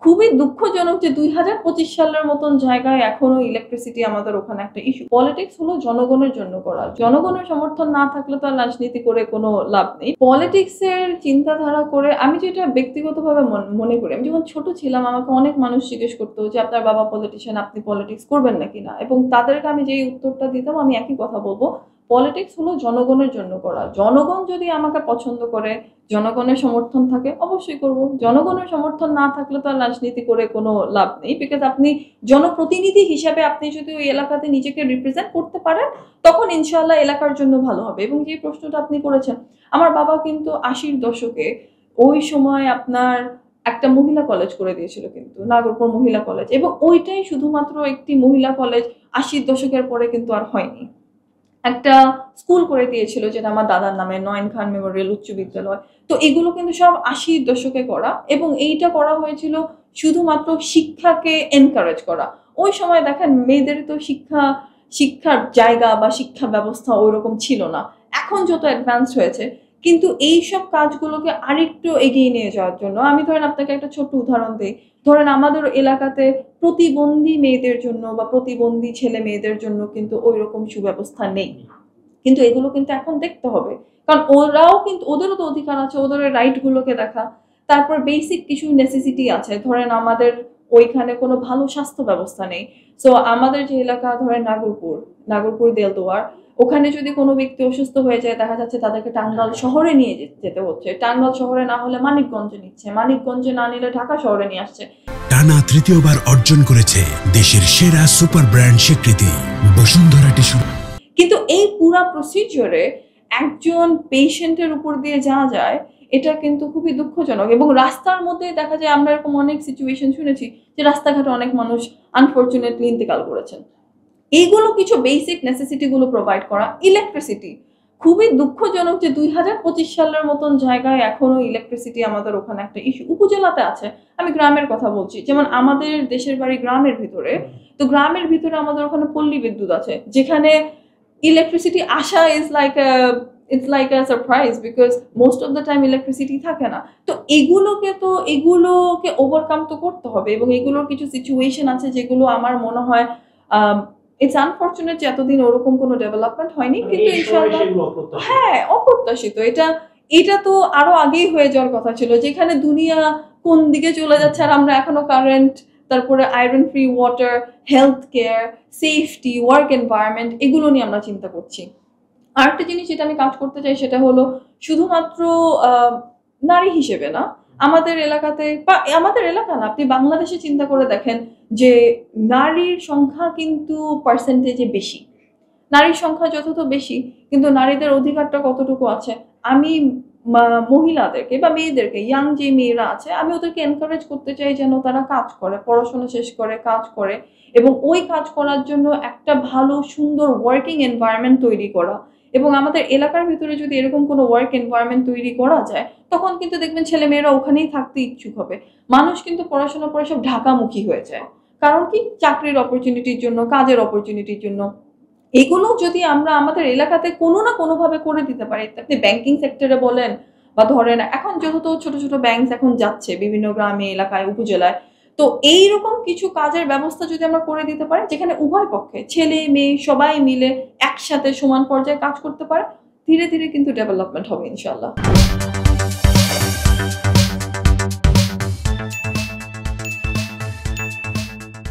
খুবই দুঃখজনক যে 2025 সালের মতন জায়গায় এখনো ইলেকট্রিসিটি আমাদের ওখানে একটা ইস্যু। পলিটিক্স হলো জনগণের জন্য করা, জনগণের সমর্থন না থাকলে তো আর রাজনীতি করে কোনো লাভ নেই। পলিটিক্সের চিন্তাধারা করে আমি যেটা ব্যক্তিগতভাবে মনে করি, আমি যখন ছোট ছিলাম আমাকে অনেক মানুষ জিজ্ঞেস করতো যে আপনার বাবা পলিটিশিয়ান, আপনি পলিটিক্স করবেন নাকি না, এবং তাদেরকে আমি যেই উত্তরটা দিতাম আমি একই কথা বলবো, পলিটিক্স হলো জনগণের জন্য করা। জনগণ যদি আমাকে পছন্দ করে, জনগণের সমর্থন থাকে, অবশ্যই করব। জনগণের সমর্থন না থাকলে তো আর রাজনীতি করে কোনো লাভ নেই, বিকজ আপনি জনপ্রতিনিধি হিসাবে আপনি যদি ওই এলাকাতে নিজেকে রিপ্রেজেন্ট করতে পারেন তখন ইনশাআল্লাহ এলাকার জন্য ভালো হবে। এবং যে প্রশ্নটা আপনি করেছেন, আমার বাবা কিন্তু 80-র দশকে ওই সময় আপনার একটা মহিলা কলেজ করে দিয়েছিল, কিন্তু নাগরপুর মহিলা কলেজ, এবং ওইটাই শুধুমাত্র একটি মহিলা কলেজ। 80-র দশকের পরে কিন্তু আর হয়নি। একটা স্কুল করে দিয়েছিল যেটা আমার দাদার নামে, নয়ন খান মেমোরিয়াল উচ্চ বিদ্যালয়। তো এগুলো কিন্তু সব 80-র দশকে করা, এবং এইটা করা হয়েছিল শুধুমাত্র শিক্ষাকে এনকারেজ করা। ওই সময় দেখেন মেয়েদের তো শিক্ষার জায়গা বা শিক্ষা ব্যবস্থা ওইরকম ছিল না, এখন যত অ্যাডভান্স হয়েছে। কিন্তু এইসব কাজগুলোকে আরেকটু এগিয়ে নিয়ে যাওয়ার জন্য আমি ধরেন আপনাকে একটা ছোট্ট উদাহরণ দিই। ধরেন আমাদের এলাকাতে প্রতিবন্ধী মেয়েদের জন্য বা প্রতিবন্ধী ছেলে মেয়েদের জন্য কিন্তু ওই রকম সুব্যবস্থা নেই, কিন্তু এগুলো কিন্তু এখন দেখতে হবে, কারণ ওরাও কিন্তু, ওদেরও তো অধিকার আছে, ওদের রাইট গুলোকে দেখা। তারপর বেসিক কিছু নেসেসিটি আছে, ধরেন আমাদের ওইখানে কোনো ভালো স্বাস্থ্য ব্যবস্থা নেই। সো আমাদের যে এলাকা ধরেন নাগরপুর দেলদুয়ার, ওখানে যদি কোনো ব্যক্তি অসুস্থ হয়ে যায় দেখা যাচ্ছে তাদেরকে টাঙ্গাইল শহরে নিয়ে যেতে হচ্ছে, টাঙ্গাইল শহরে না হলে মানিকগঞ্জে নিচ্ছে, মানিকগঞ্জে না নিলে ঢাকা শহরে নিয়ে আসছে। টানা তৃতীয়বার অর্জন করেছে দেশের সেরা সুপার ব্র্যান্ড স্বীকৃতি বসুন্ধরা টিস্যু। কিন্তু এই পুরা প্রসিজিওরে একজন পেশেন্টের উপর দিয়ে যাওয়া যায়, এটা কিন্তু খুবই দুঃখজনক। এবং রাস্তার মধ্যে দেখা যায়, আমরা এরকম অনেক সিচুয়েশন শুনেছি যে রাস্তাঘাটে অনেক মানুষ আনফরচুনেটলি ইন্তেকাল করেছেন। এইগুলো কিছু বেসিক নেসেসিটি গুলো প্রোভাইড করা। ইলেকট্রিসিটি খুবই দুঃখজনক যে 2025 সালের মতন জায়গায় এখনো ইলেকট্রিসিটি আমাদের ওখানে একটা ইস্যু। উপজেলাতে আছে, আমি গ্রামের কথা বলছি, যেমন আমাদের দেশের বাড়ি গ্রামের ভিতরে, তো গ্রামের ভিতরে আমাদের ওখানে পল্লী বিদ্যুৎ আছে, যেখানে ইলেকট্রিসিটি আসা it's like a surprise, because most of the time electricity থাকে না। তো এগুলোকে ওভারকাম তো করতে হবে, এবং এগুলোর কিছু সিচুয়েশন আছে যেগুলো আমার মনে হয় ইটস আনফরচুনেট যে এতদিন ওরকম কোনো ডেভেলপমেন্ট হয়নি, কিন্তু ইনশাআল্লাহ হ্যাঁ অপ্রত্যাশিত। এটা তো আরো আগেই হয়ে যাওয়ার কথা ছিল, যেখানে দুনিয়া কোন দিকে চলে যাচ্ছে আর আমরা এখনো কারেন্ট, তারপরে iron free water, health care, safety, work environment, এগুলো নিয়ে আমরা চিন্তা করছি। আরেকটা জিনিস যেটা আমি কাজ করতে চাই সেটা হলো শুধুমাত্র নারী হিসেবে না, আমাদের এলাকাতে, বা আমাদের এলাকা না, আপনি বাংলাদেশে চিন্তা করে দেখেন যে নারীর সংখ্যা কিন্তু পার্সেন্টেজে বেশি। নারীর সংখ্যা যতটা বেশি, কিন্তু নারীদের অধিকারটা কতটুকু আছে? আমি মহিলাদেরকে বা মেয়েদেরকে, ইয়াং যে মেয়েরা আছে, আমি ওদেরকে এনকারেজ করতে চাই যেন তারা কাজ করে, পড়াশোনা শেষ করে কাজ করে, এবং ওই কাজ করার জন্য একটা ভালো সুন্দর ওয়ার্কিং এনভায়রনমেন্ট তৈরি করা। এবং আমাদের এলাকার ভিতরে যদি এরকম কোনো ওয়ার্ক এনভায়রনমেন্ট তৈরি করা যায়, তখন কিন্তু দেখবেন ছেলে মেয়েরা ওখানেই থাকতে ইচ্ছুক হবে। মানুষ কিন্তু পড়াশোনা করে সব ঢাকামুখী হয়ে যায়, কারণ কি, চাকরির অপরচুনিটির জন্য, কাজের অপরচুনিটির জন্য। এগুলো যদি আমরা আমাদের এলাকাতে কোনো না কোনোভাবে করে দিতে পারি, আপনি ব্যাংকিং সেক্টরে বলেন, বা ধরেন এখন যেহেতু ছোট ছোট ব্যাংক এখন যাচ্ছে বিভিন্ন গ্রামে, এলাকায়, উপজেলায়, তো এইরকম কিছু কাজের ব্যবস্থা যদি আমরা করে দিতে পারি যেখানে উভয় পক্ষে ছেলে মেয়ে সবাই মিলে একসাথে সমান পর্যায়ে কাজ করতে পারে, ধীরে ধীরে কিন্তু ডেভেলপমেন্ট হবে ইনশাআল্লাহ।